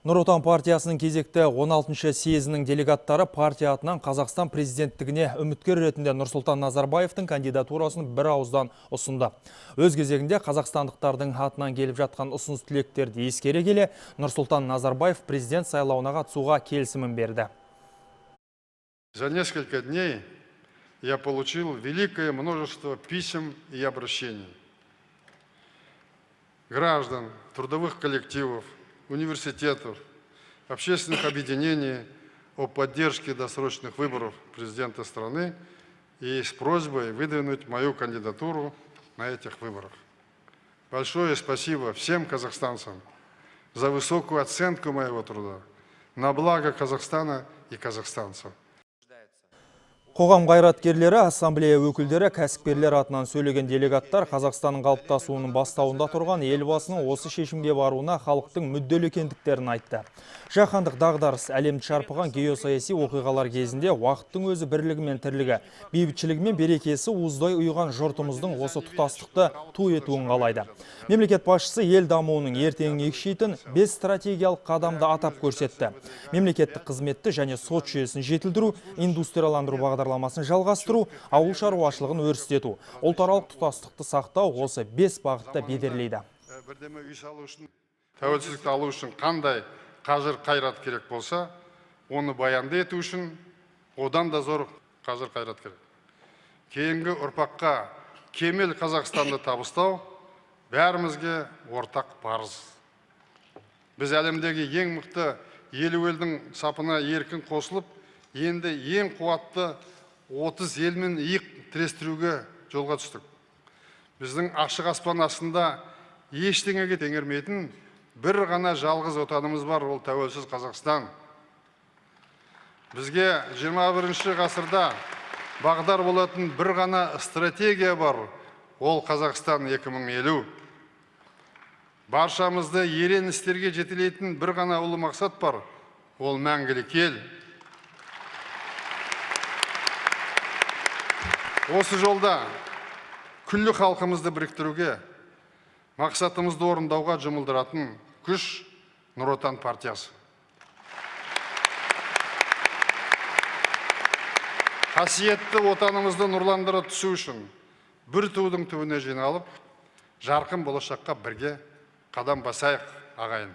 Нұр Отан партиясының кезекті 16-шы съезінің делегаттары партия атынан Қазақстан президенттігіне үміткер ретінде Нұрсұлтан Назарбаевтың кандидатурасын бір ауыздан ұсынды. Өз кезегінде қазақстандықтардың атынан келіп жатқан ұсыныс тілектерді ескере келе, Нұрсұлтан Назарбаев президент сайлауына қатысуға келісімін берді. За несколько дней я получил великое множество писем и обращений граждан, трудовых коллективов, университетов, общественных объединений о поддержке досрочных выборов президента страны и с просьбой выдвинуть мою кандидатуру на этих выборах. Большое спасибо всем казахстанцам за высокую оценку моего труда на благо Казахстана и казахстанцев. Қоғам қайраткерлері, ассамблея өкілдері, кәсіпкерлер атынан сөйлеген делегаттар Қазақстанның қалыптасуының бастауында тұрған елбасының осы шешімге баруына халықтың мүдделі екендіктерін айтты. Жаһандық дағдарыс, әлемді шарпыған геосаяси оқиғалар кезінде уақыттың өзі бірлігі мен тірлігі, бейбітшілігі мен берекесі уыздай ұйыған жұртымыздың осы тұтастықты ту етуін қалайды. Мемлекет басшысы ел дамуының ертеңін екшейтін 5 стратегиялық қадамды атап көрсетті. Мемлекеттік қызметті және сот жүйесін жетілдіру, индустрияландыру бағдарламасын жалғастыру, ауыл шаруашылығын өрістету, ұлтаралық тұтастықты сақтау осы 5 бағытта бедерлейді. Тәуелсіздікті алу үшін қандай қажыр қайрат керек болса, оны баянды ету үшін одан да зор қажыр қайрат керек. Кейінгі ұрпаққа кемел Қазақстанды табыстау бәрімізге ортақ парыз. Біз әлемдегі ең мықты елу елдің сапына еркін қосылып, енді ең қуатты 30 елмен иық тірестіруге жолға түстік. Біздің ашық аспан астында ештеңеге теңермейтін бір ғана жалғыз отанымыз бар, ол тәуелсіз Қазақстан. Бізге 21 ғасырда бағдар болатын бір ғана стратегия бар, ол Қазақстан 2050. Баршамызды ерен істерге жетелейтін бір ғана ұлы мақсат бар, ол мәңгілік ел. Осы жолда күллі халқымызды біріктіруге, мақсатымызды орындауға жұмылдыратын күш Нұр Отан партиясы. Қасиетті отанымызды нұрландыра түсу үшін бір тудың түбіне жиналып, жарқын болашаққа бірге қадам басайық, ағайын.